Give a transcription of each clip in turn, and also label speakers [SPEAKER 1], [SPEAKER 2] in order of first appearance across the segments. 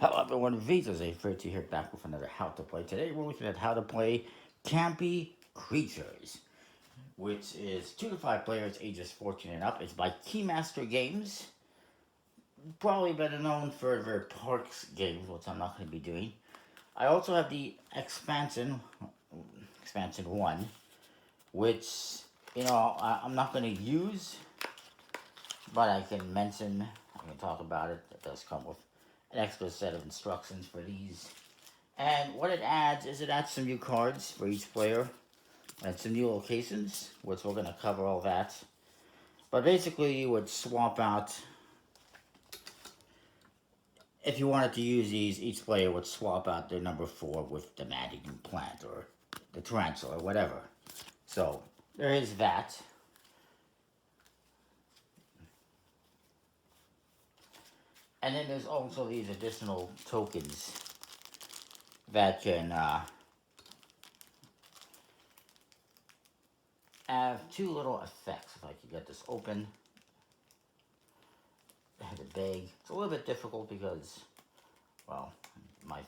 [SPEAKER 1] Hello everyone, Visas A30 here back with another How to Play. Today we're looking at how to play Campy Creatures, which is 2 to 5 players, ages 14 and up. It's by Keymaster.games, probably better known for their Parks games, which I'm not going to be doing. I also have the expansion 1, which, I'm not going to use, but I can mention, I can talk about it. It does come with an extra set of instructions for these. And what it adds is it adds some new cards for each player and some new locations, which we're going to cover all that. But basically, you would swap out, if you wanted to use these, each player would swap out their number 4 with the man-eating plant or the tarantula or whatever. So, there is that. And then there's also these additional tokens that can have 2 little effects. If I could get this open, the bag. It's a little bit difficult because, well, my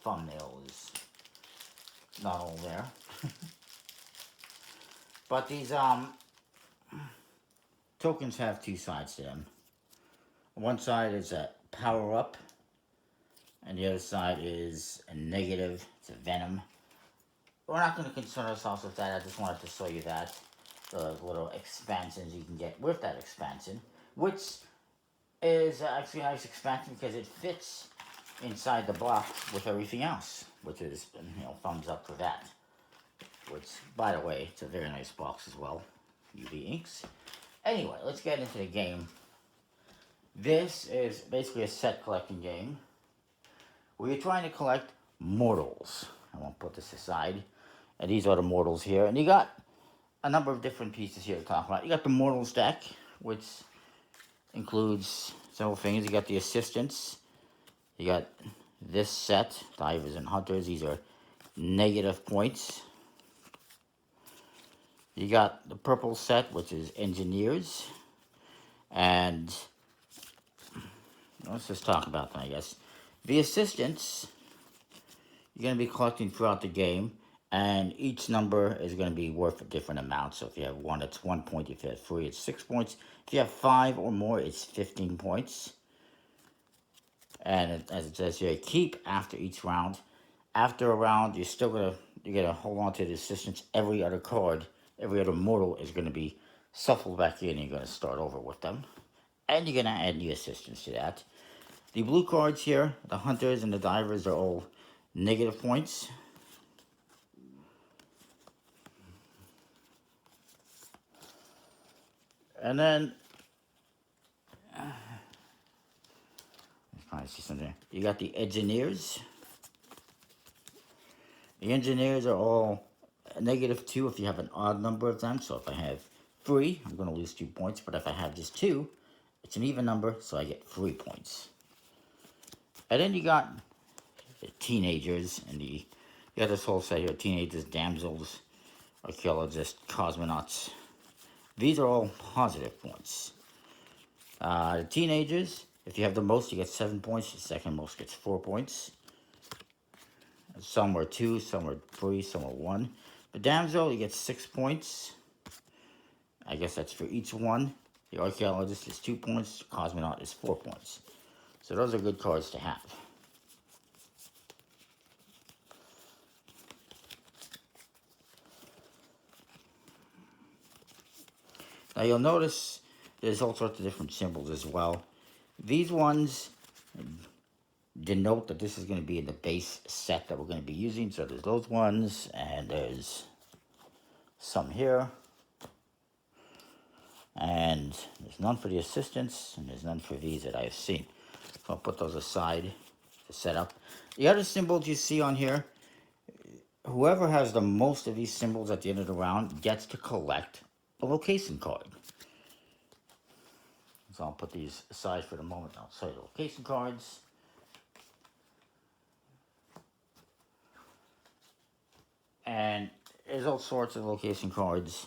[SPEAKER 1] thumbnail is not all there. But these tokens have 2 sides to them. One side is a power up, and the other side is a negative. It's a venom. We're not going to concern ourselves with that. I just wanted to show you that. The little expansions you can get with that expansion, which is actually a nice expansion because it fits inside the box with everything else, which is, thumbs up for that. Which, by the way, it's a very nice box as well. UV inks. Anyway, let's get into the game. This is basically a set collecting game where you're trying to collect mortals. I won't put this aside. And these are the mortals here. And you got a number of different pieces here to talk about. You got the mortals deck, which includes several things. You got the assistants. You got this set, divers and hunters. These are negative points. You got the purple set, which is engineers. And let's just talk about them, I guess. The assistants, you're going to be collecting throughout the game, and each number is going to be worth a different amount. So if you have 1, it's 1 point. If you have 3, it's 6 points. If you have 5 or more, it's 15 points. And as it says here, keep after each round. After a round, you're going to hold on to the assistants. Every other card, every other mortal is going to be shuffled back in, and you're going to start over with them. And you're going to add new assistants to that. The blue cards here, the hunters and the divers, are all negative points. And then, let's probably see something. You got the engineers. The engineers are all -2 if you have an odd number of them. So if I have 3, I'm going to lose 2 points. But if I have just 2, it's an even number, so I get 3 points. And then you got the teenagers, and you got this whole set here: teenagers, damsels, archaeologists, cosmonauts. These are all positive points. The teenagers, if you have the most, you get 7 points. The second most gets 4 points. Some are 2, some are 3, some are 1. The damsel, you get 6 points. I guess that's for each one. The archaeologist is 2 points. The cosmonaut is 4 points. So those are good cards to have. Now you'll notice there's all sorts of different symbols as well. These ones denote that this is going to be in the base set that we're going to be using. So there's those ones, and there's some here. And there's none for the assistants, and there's none for these that I've seen. So I'll put those aside to set up. The other symbols you see on here, whoever has the most of these symbols at the end of the round gets to collect a location card. So I'll put these aside for the moment. I'll show you the location cards. And there's all sorts of location cards.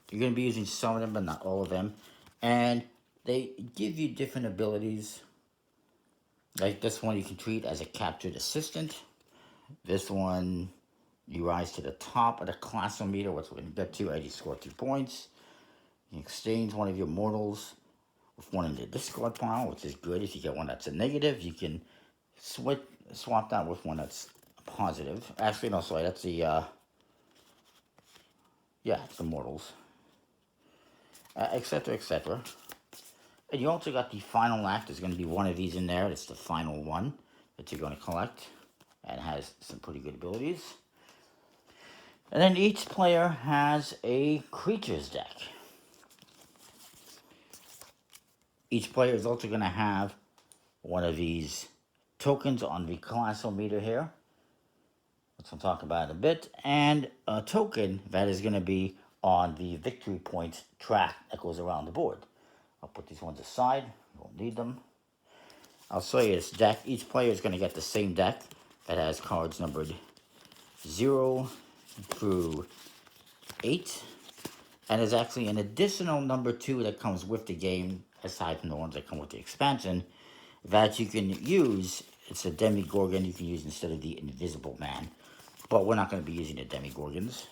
[SPEAKER 1] You're going to be using some of them, but not all of them. And they give you different abilities Like this one, you can treat as a captured assistant. This one, you rise to the top of the classometer, which we're going to get to as you score 2 points. You exchange one of your mortals with one in the discard pile, which is good. If you get one that's a negative, you can swap that with one that's positive. Actually, no, sorry, that's the, yeah, it's the mortals. Etc., etc. And you also got the final act. There's going to be one of these in there. It's the final one that you're going to collect. And has some pretty good abilities. And then each player has a creatures deck. Each player is also going to have one of these tokens on the classometer here, which we'll talk about in a bit, and a token that is going to be on the victory points track that goes around the board. I'll put these ones aside. We won't need them. I'll show you this deck. Each player is going to get the same deck that has cards numbered 0 through 8. And there's actually an additional number 2 that comes with the game, aside from the ones that come with the expansion, that you can use. It's a Demigorgon you can use instead of the Invisible Man. But we're not going to be using the Demigorgons.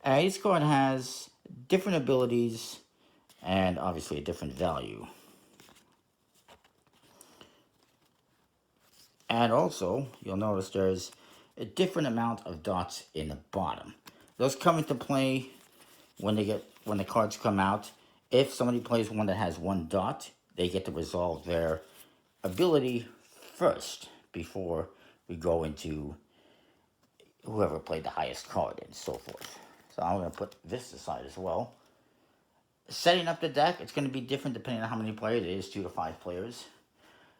[SPEAKER 1] Each card has different abilities and obviously a different value. And also, you'll notice there's a different amount of dots in the bottom. Those come into play when the cards come out. If somebody plays one that has 1 dot, they get to resolve their ability first before we go into whoever played the highest card and so forth. So I'm going to put this aside as well. Setting up the deck, it's going to be different depending on how many players. It is 2 to 5 players.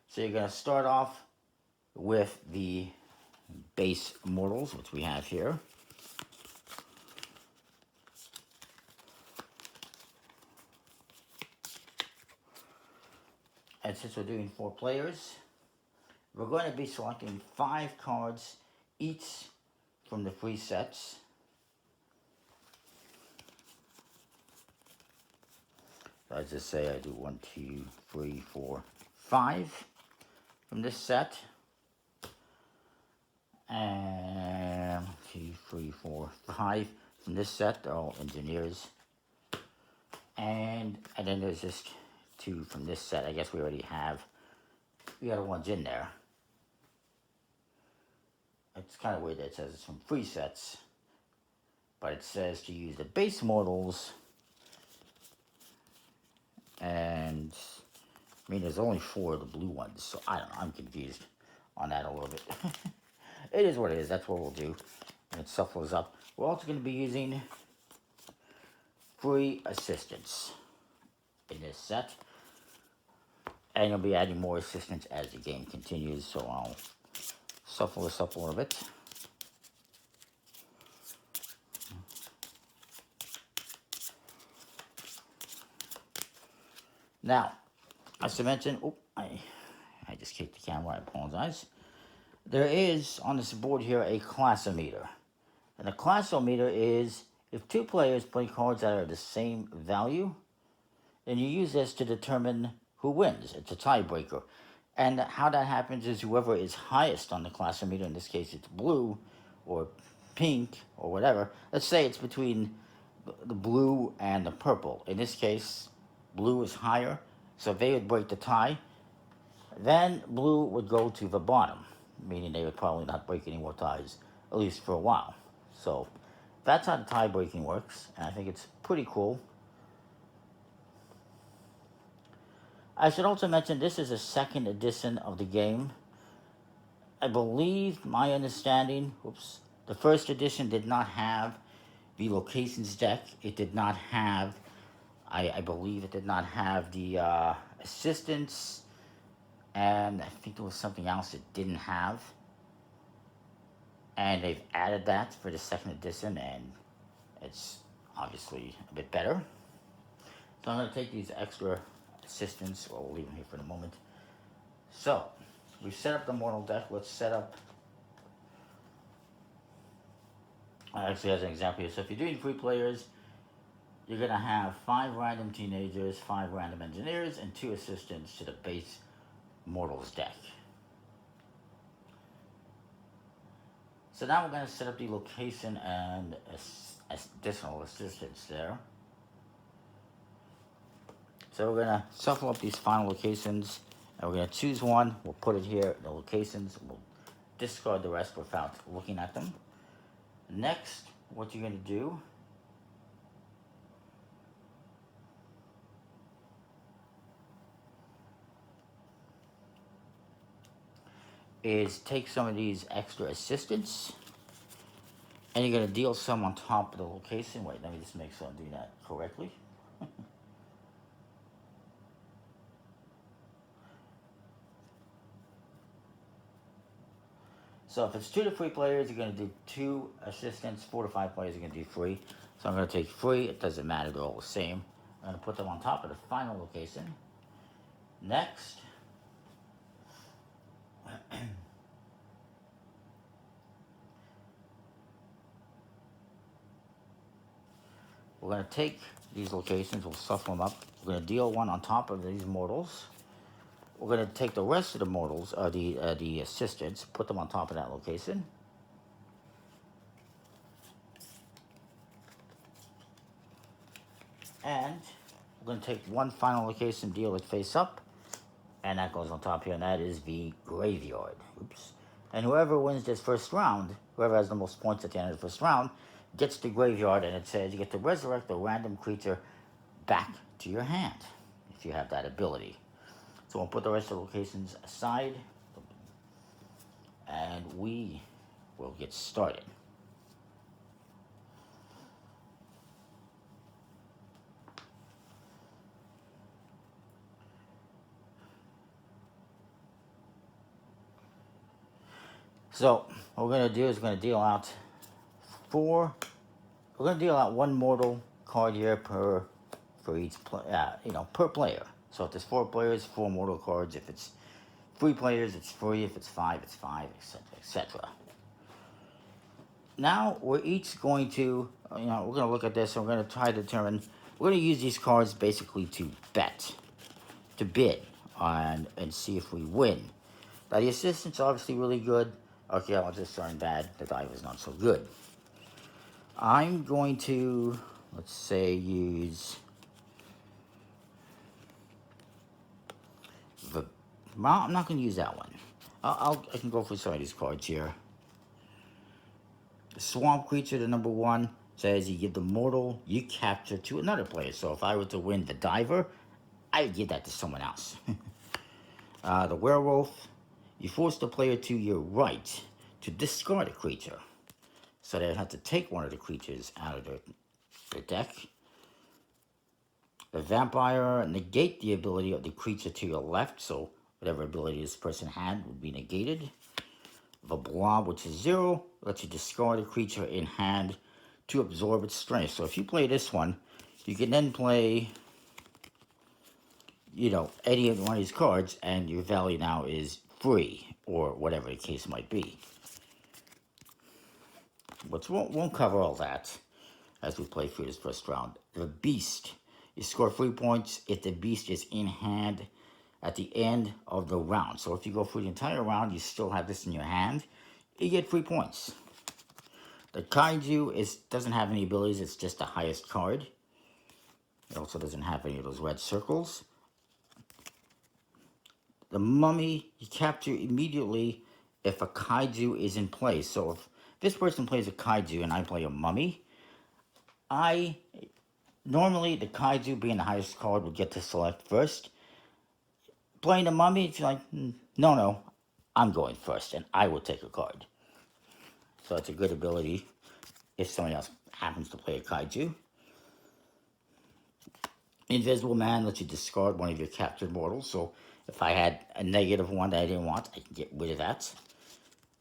[SPEAKER 1] So you're going to start off with the base mortals, which we have here. And since we're doing 4 players, we're going to be selecting 5 cards each from the free sets. So I just say I do 1, 2, 3, 4, 5 from this set. And 2, 3, 4, 5 from this set. They're all engineers. And then there's just 2 from this set. I guess we already have the other ones in there. It's kind of weird that it says it's from free sets, but it says to use the base mortals. And I mean, there's only 4 of the blue ones, so I don't know. I'm confused on that a little bit. It is what it is. That's what we'll do. And it shuffles up. We're also going to be using free assistants in this set. And you'll be adding more assistants as the game continues, so I'll shuffle this up a little bit. Now, as I mentioned, I just kicked the camera, I apologize. There is, on this board here, a classometer. And the classometer is, if 2 players play cards that are the same value, then you use this to determine who wins. It's a tiebreaker. And how that happens is whoever is highest on the classometer, in this case it's blue, or pink, or whatever. Let's say it's between the blue and the purple. In this case, blue is higher, so if they would break the tie, then blue would go to the bottom, meaning they would probably not break any more ties, at least for a while. So that's how the tie breaking works, and I think it's pretty cool. I should also mention this is a 2nd edition of the game. I believe, my understanding, the 1st edition did not have the locations deck. It did not have, I believe it did not have the assistance, and I think there was something else it didn't have. And they've added that for the 2nd edition, and it's obviously a bit better. So I'm going to take these extra assistants, well, we'll leave them here for the moment. So, we've set up the mortal deck. Let's set up, actually as an example here, so if you're doing 3 players, you're going to have 5 random teenagers, 5 random engineers, and 2 assistants to the base Mortals deck. So now we're going to set up the location and additional assistance there. So we're going to shuffle up these final locations, and we're going to choose one. We'll put it here, the locations. We'll discard the rest without looking at them. Next, what you're going to do is take some of these extra assistants, and you're going to deal some on top of the location. Wait, let me just make sure I'm doing that correctly. So if it's 2 to 3 players, you're going to do 2 assistants. 4 to 5 players, you're going to do 3. So I'm going to take 3. It doesn't matter. They're all the same. I'm going to put them on top of the final location. Next, we're going to take these locations. We'll shuffle them up. We're going to deal 1 on top of these mortals. We're going to take the rest of the mortals, the assistants, put them on top of that location. And we're going to take 1 final location, deal it face up, and that goes on top here, and that is the graveyard. Oops. And whoever wins this first round, whoever has the most points at the end of the first round, gets the graveyard, and it says you get to resurrect a random creature back to your hand, if you have that ability. So we'll put the rest of the locations aside, and we will get started. So what we're going to do is we're going to deal out 4. We're going to deal out 1 mortal card here per player. So if there's 4 players, 4 mortal cards. If it's 3 players, it's 3. If it's 5, it's 5, etc., etc. Now we're each going to, we're going to look at this and we're going to try to determine. We're going to use these cards basically to bet, to bid on, and see if we win. Now the assistant's obviously really good. Okay, I'll just turn bad. The die was not so good. I'm going to, let's say, use the. Well, I'm not going to use that one. I can go for some of these cards here. The swamp creature, the number 1, says you give the mortal you capture to another player. So if I were to win the diver, I would give that to someone else. The werewolf, you force the player to your right to discard a creature. So they have to take one of the creatures out of their deck. The vampire, negate the ability of the creature to your left. So whatever ability this person had would be negated. The blob, which is 0, lets you discard a creature in hand to absorb its strength. So if you play this one, you can then play, any of one of these cards, and your value now is free, or whatever the case might be. But won't cover all that as we play through this first round. The beast, you score 3 points if the beast is in hand at the end of the round. So if you go through the entire round, you still have this in your hand, you get 3 points. The kaiju doesn't have any abilities, it's just the highest card. It also doesn't have any of those red circles. The mummy, you capture immediately if a kaiju is in play. So if this person plays a kaiju and I play a mummy, normally the kaiju being the highest card would get to select first. Playing the mummy, it's like, no, I'm going first, and I will take a card. So it's a good ability if somebody else happens to play a kaiju. Invisible Man lets you discard one of your captured mortals. So if I had a negative one that I didn't want, I can get rid of that.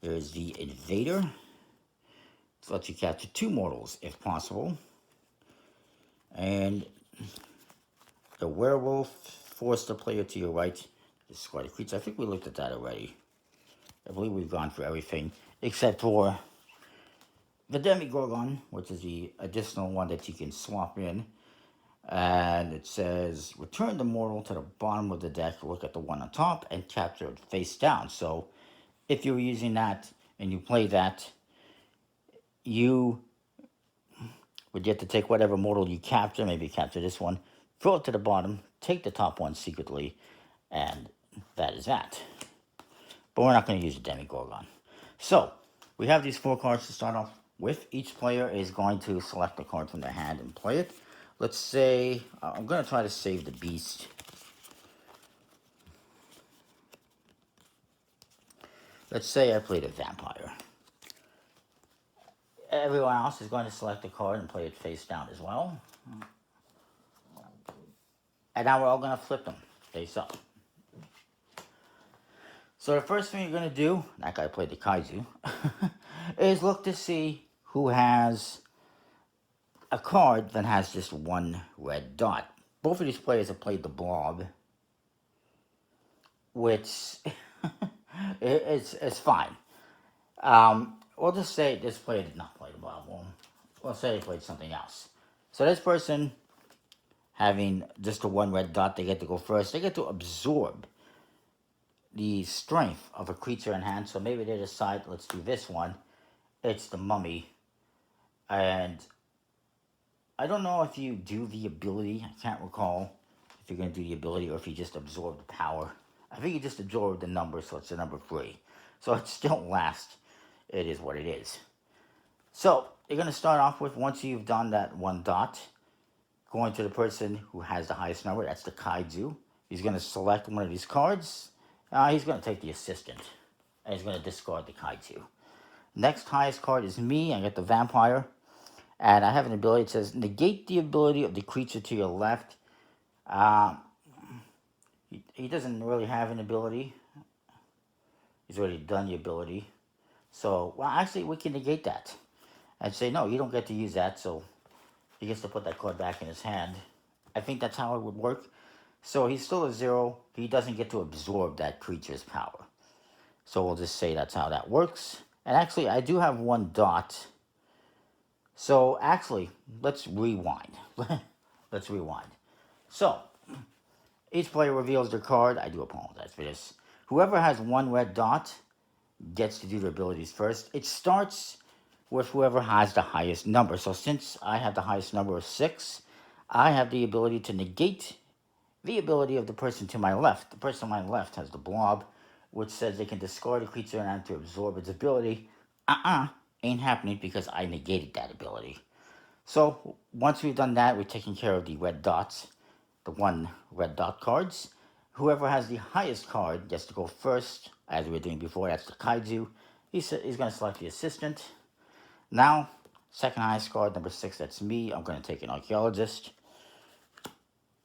[SPEAKER 1] There's the Invader. It lets you capture 2 mortals if possible. And the Werewolf, force the player to your right to discard a creature. I think we looked at that already. I believe we've gone through everything except for the Demigorgon, which is the additional one that you can swap in. And it says, return the mortal to the bottom of the deck, look at the one on top, and capture it face down. So if you're using that and you play that, you would get to take whatever mortal you capture, maybe capture this one, throw it to the bottom, take the top one secretly, and that is that. But we're not going to use a Demigorgon. So, we have these 4 cards to start off with. Each player is going to select a card from their hand and play it. Let's say, I'm going to try to save the beast. Let's say I played a vampire. Everyone else is going to select a card and play it face down as well. And now we're all going to flip them face up. So the first thing you're going to do, that guy played the kaiju, is look to see who has a card that has just 1 red dot. Both of these players have played the blob, which it's fine. We'll just say this player did not play the blob. We'll say he played something else. So this person, having just a 1 red dot, they get to go first. They get to absorb the strength of a creature in hand. So maybe they decide, let's do this one. It's the mummy. And I don't know if you do the ability. I can't recall if you're going to do the ability or if you just absorb the power. I think you just absorb the number, so it's the number 3. So it still lasts. It is what it is. So you're going to start off with, once you've done that 1 dot, going to the person who has the highest number. That's the kaiju. He's going to select one of these cards. He's going to take the assistant. And he's going to discard the kaiju. Next highest card is me. I get the vampire. And I have an ability that says, negate the ability of the creature to your left. He doesn't really have an ability. He's already done the ability. So, well, actually, we can negate that. And say, no, you don't get to use that. So, he gets to put that card back in his hand. I think that's how it would work. So, he's still a 0. He doesn't get to absorb that creature's power. So, we'll just say that's how that works. And actually, I do have 1 dot. So, actually, let's rewind. Let's rewind. So, each player reveals their card. I do apologize for this. Whoever has 1 red dot gets to do their abilities first. It starts with whoever has the highest number. So, since I have the highest number of 6, I have the ability to negate the ability of the person to my left. The person to my left has the blob, which says they can discard a creature and to absorb its ability. Ain't happening because I negated that ability. So once we've done that, we're taking care of the red dots, the 1 red dot cards. Whoever has the highest card gets to go first, as we were doing before. That's the kaiju. He's going to select the assistant. Now, second highest card, number 6, that's me. I'm going to take an archaeologist.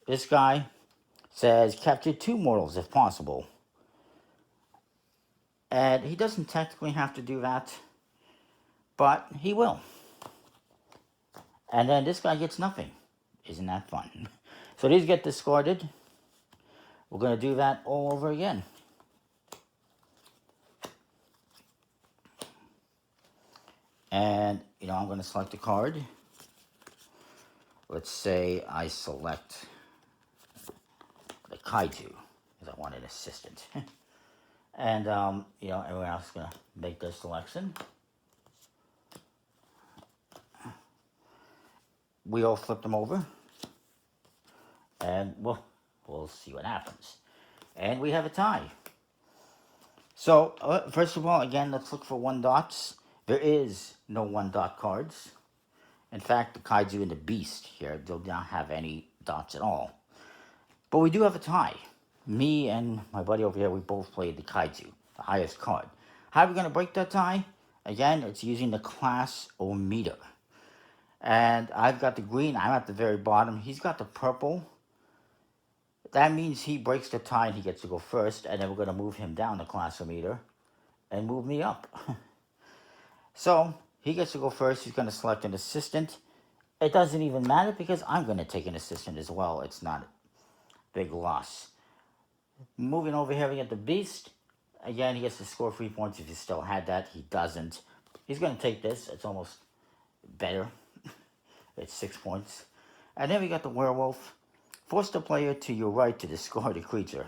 [SPEAKER 1] This guy says capture 2 mortals if possible. And he doesn't technically have to do that, but he will. And then this guy gets nothing. Isn't that fun? So these get discarded. We're going to do that all over again. And, I'm going to select a card. Let's say I select the kaiju, because I want an assistant. And, everyone else is going to make their selection. We all flip them over. And we'll see what happens. And we have a tie. So, first of all, again, let's look for 1 dots. There is no 1 dot cards. In fact, the kaiju and the beast here do not have any dots at all. But we do have a tie. Me and my buddy over here, we both played the kaiju, the highest card. How are we going to break that tie? Again, it's using the class ometer. And I've got the green. I'm at the very bottom. He's got the purple. That means he breaks the tie and he gets to go first. And then we're going to move him down the classometer and move me up. So he gets to go first. He's going to select an assistant. It doesn't even matter because I'm going to take an assistant as well. It's not a big loss. Moving over here, we get the beast. Again, he gets to score 3 points if he still had that. He doesn't. He's going to take this. It's almost better. It's 6 points. And then we got the werewolf. Force the player to your right to discard a creature.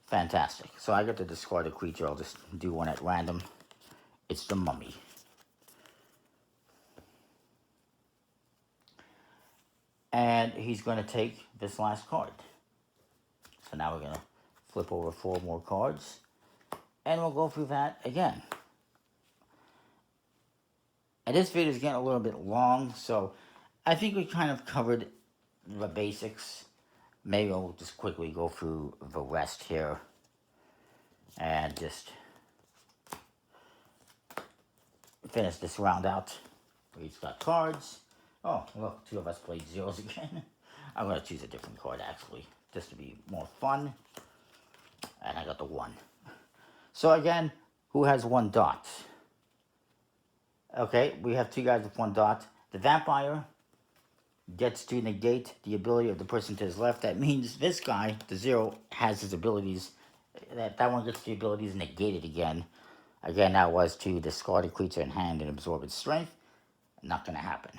[SPEAKER 1] Fantastic. So I get to discard a creature. I'll just do one at random. It's the mummy. And he's going to take this last card. So now we're going to flip over 4 more cards. And we'll go through that again. And this video is getting a little bit long, so I think we kind of covered the basics. Maybe we'll just quickly go through the rest here. And just finish this round out. We each got cards. Oh, look, 2 of us played zeros again. I'm going to choose a different card, actually, just to be more fun. And I got the 1. So again, who has 1 dot? Okay, we have 2 guys with 1 dot. The vampire gets to negate the ability of the person to his left. That means this guy, the 0, has his abilities. That one gets the abilities negated again. Again, that was to discard a creature in hand and absorb its strength. Not going to happen.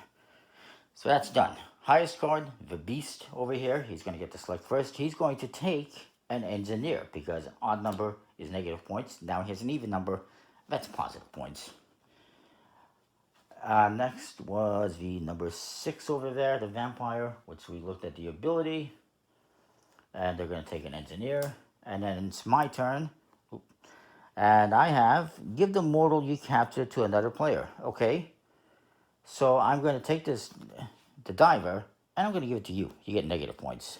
[SPEAKER 1] So that's done. Highest card, the beast over here. He's going to get to select first. He's going to take an engineer because an odd number is negative points. Now he has an even number. That's positive points. Next was the number 6 over there, the vampire, which we looked at the ability. And they're going to take an engineer. And then it's my turn. And I have, give the mortal you capture to another player. Okay. So I'm going to take this, the diver, and I'm going to give it to you. You get negative points.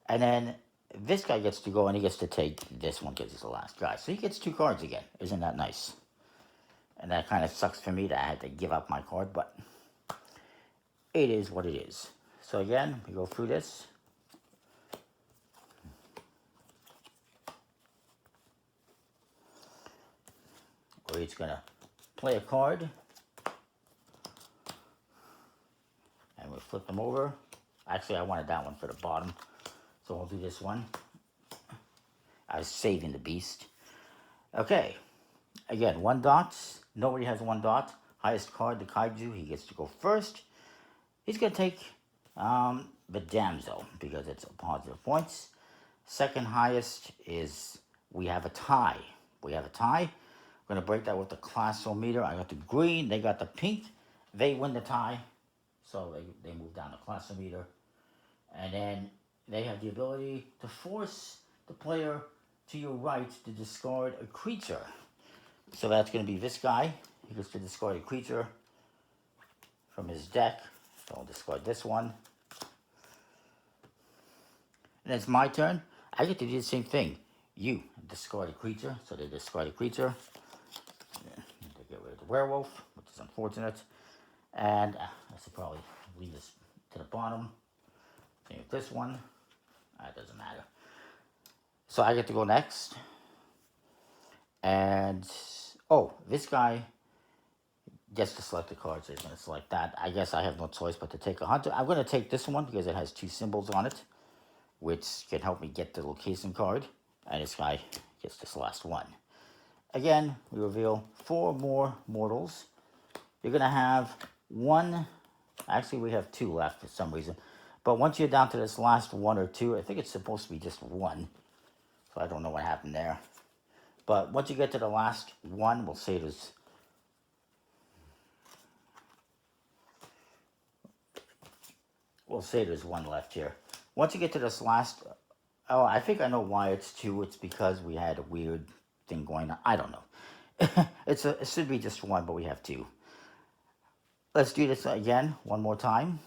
[SPEAKER 1] And then this guy gets to go and he gets to take this one because he's the last guy. So he gets 2 cards again. Isn't that nice? And that kind of sucks for me that I had to give up my card, but it is what it is. So again, we go through this. We're each going to play a card. And we'll flip them over. Actually, I wanted that one for the bottom. So we'll do this one. I was saving the beast. Okay. Again, 1 dot. Nobody has 1 dot. Highest card, the kaiju. He gets to go first. He's going to take the damsel because it's a positive points. Second highest is we have a tie. We have a tie. We're going to break that with the classometer. I got the green. They got the pink. They win the tie. So they move down the classometer. And then they have the ability to force the player to your right to discard a creature. So that's going to be this guy. He gets to discard a creature from his deck. So I'll discard this one. And it's my turn. I get to do the same thing. You discard a creature. So they discard a creature. They get rid of the werewolf, which is unfortunate. And I should probably leave this to the bottom. Same with this one. That doesn't matter. So I get to go next. And, oh, this guy gets to select the card, so he's going to select that. I guess I have no choice but to take a hunter. I'm going to take this one because it has 2 symbols on it, which can help me get the location card. And this guy gets this last one. Again, we reveal 4 more mortals. You're going to have 1, actually we have 2 left for some reason. But once you're down to this last 1 or 2, I think it's supposed to be just 1. So I don't know what happened there. But once you get to the last 1, we'll say there's... We'll say there's 1 left here. Once you get to this last... Oh, I think I know why it's 2. It's because we had a weird thing going on. I don't know. It should be just 1, but we have 2. Let's do this again, one more time.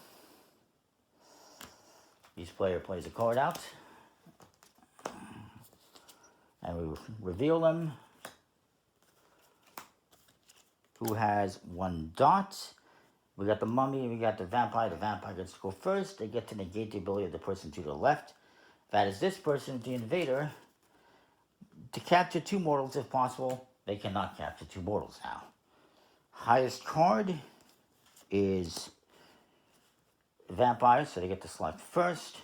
[SPEAKER 1] Each player plays a card out. And we reveal them. Who has 1 dot? We got the mummy, we got the vampire. The vampire gets to go first. They get to negate the ability of the person to the left. That is this person, the invader. To capture 2 mortals if possible. They cannot capture 2 mortals now. Highest card is vampire, so they get to select first.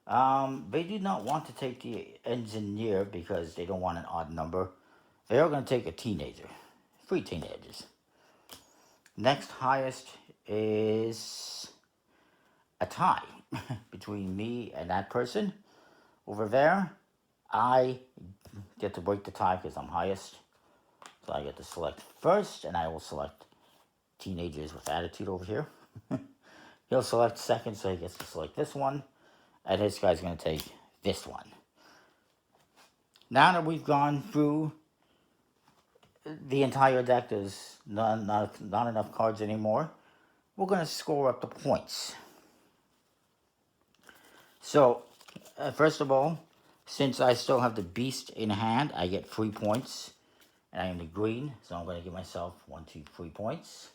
[SPEAKER 1] They do not want to take the engineer because they don't want an odd number. They are going to take a teenager. 3 teenagers. Next highest is a tie between me and that person over there. I get to break the tie because I'm highest. So I get to select first, and I will select teenagers with attitude over here. He'll select second, so he gets to select this one. And this guy's going to take this one. Now that we've gone through the entire deck, there's not enough cards anymore. We're going to score up the points. So, first of all, since I still have the beast in hand, I get 3 points. And I am the green, so I'm going to give myself 1, 2, 3 points.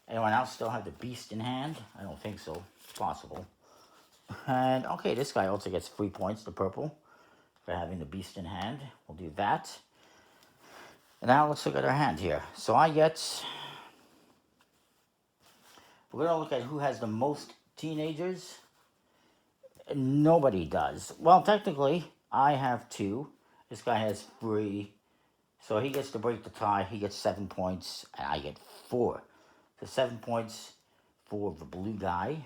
[SPEAKER 1] Anyone else still have the beast in hand? I don't think so. It's possible. And, okay, this guy also gets 3 points, the purple, for having the beast in hand. We'll do that. And now let's look at our hand here. So we're going to look at who has the most teenagers. Nobody does. Well, technically, I have 2. This guy has 3. So he gets to break the tie. He gets 7 points, and I get 4. So 7 points for the blue guy,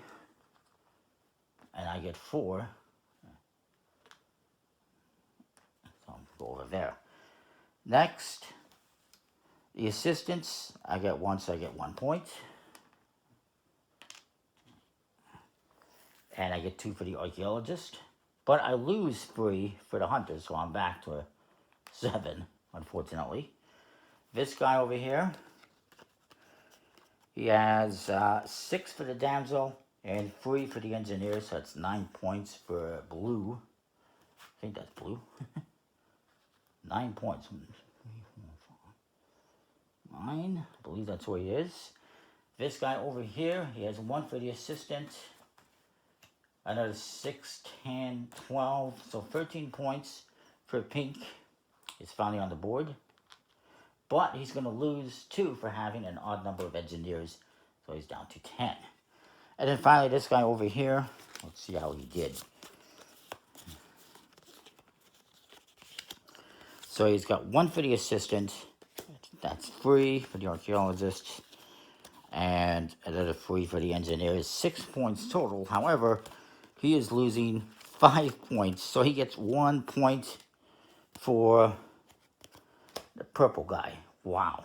[SPEAKER 1] and I get 4. So I'll go over there. Next, the assistants. I get 1, so I get 1 point. And I get 2 for the archaeologist. But I lose 3 for the hunter, so I'm back to 7, unfortunately. This guy over here, he has 6 for the damsel and 3 for the engineer, so that's 9 points for blue. I think that's blue. 9 points. 9, I believe that's where he is. This guy over here, he has 1 for the assistant. Another 6, 10, 12, so 13 points for pink is finally on the board. But he's going to lose 2 for having an odd number of engineers, so he's down to 10. And then finally this guy over here, let's see how he did. So he's got 1 for the assistant, that's 3 for the archaeologist, and another 3 for the engineers, 6 points total. However, he is losing 5 points, so he gets 1 point for the purple guy. Wow.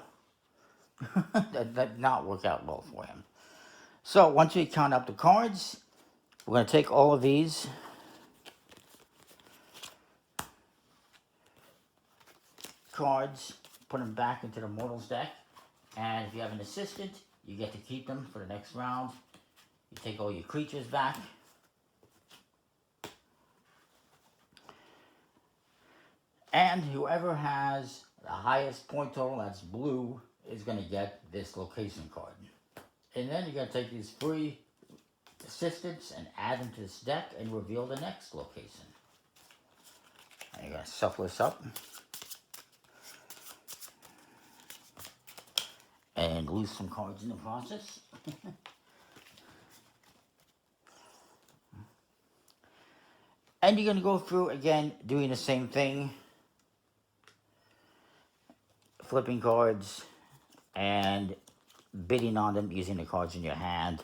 [SPEAKER 1] that did not work out well for him. So once we count up the cards, we're going to take all of these cards, put them back into the Mortals deck, and if you have an assistant, you get to keep them for the next round. You take all your creatures back. And whoever has the highest point total, that's blue, is going to get this location card. And then you're going to take these 3 assistants and add them to this deck and reveal the next location. And you're going to shuffle this up. And lose some cards in the process. And you're going to go through again doing the same thing. Flipping cards and bidding on them using the cards in your hand.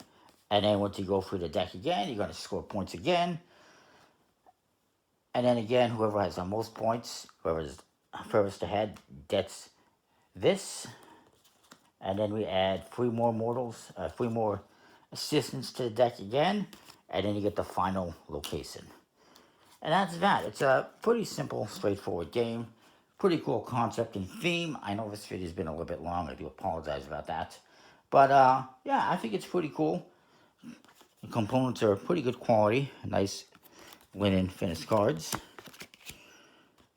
[SPEAKER 1] And then once you go through the deck again, you're going to score points again. And then again, whoever has the most points, whoever's furthest ahead, gets this. And then we add 3 more mortals, 3 more assistants to the deck again. And then you get the final location. And that's that. It's a pretty simple, straightforward game. Pretty cool concept and theme. I know this video's been a little bit long. I do apologize about that. But, yeah, I think it's pretty cool. The components are pretty good quality. Nice linen finished cards.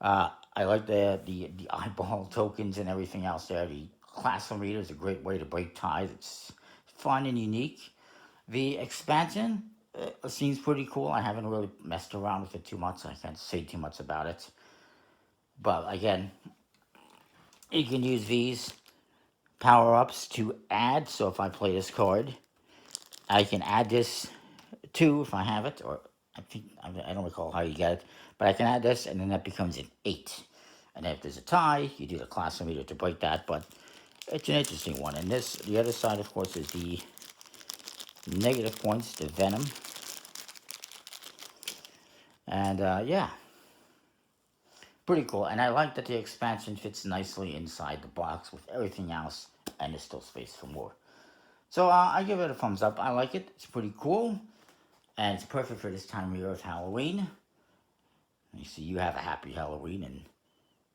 [SPEAKER 1] I like the eyeball tokens and everything else there. The classroom reader is a great way to break ties. It's fun and unique. The expansion seems pretty cool. I haven't really messed around with it too much. I can't say too much about it. But again, you can use these power-ups to add. So if I play this card, I can add this 2 if I have it. Or I don't recall how you get it. But I can add this, and then that becomes an 8. And if there's a tie, you do the class meter to break that. But it's an interesting one. And this, the other side, of course, is the negative points to Venom. And yeah, pretty cool. And I like that the expansion fits nicely inside the box with everything else, and there's still space for more. So I give it a thumbs up. I like it. It's pretty cool, and it's perfect for this time of year of Halloween. You see, you have a happy Halloween, and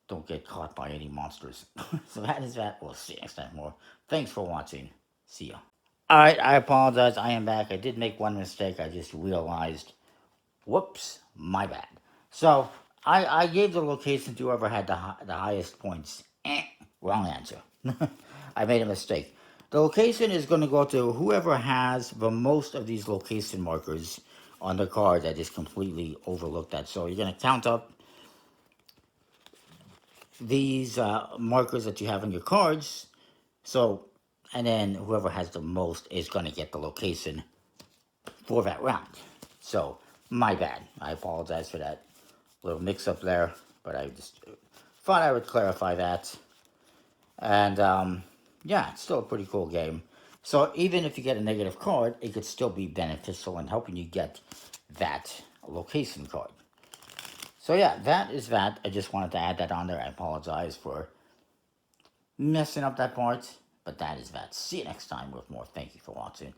[SPEAKER 1] don't get caught by any monsters. So that is that. We'll see you next time more. Thanks for watching. See ya. Alright, I apologize. I am back. I did make one mistake. I just realized. Whoops, my bad. So, I gave the location to whoever had the highest points. Wrong answer. I made a mistake. The location is going to go to whoever has the most of these location markers on the card that is completely overlooked at. So you're going to count up these markers that you have on your cards. So, and then whoever has the most is going to get the location for that round. So, my bad. I apologize for that little mix-up there, but I just thought I would clarify that. And, yeah, it's still a pretty cool game. So, even if you get a negative card, it could still be beneficial in helping you get that location card. So, yeah, that is that. I just wanted to add that on there. I apologize for messing up that part, but that is that. See you next time with more. Thank you for watching.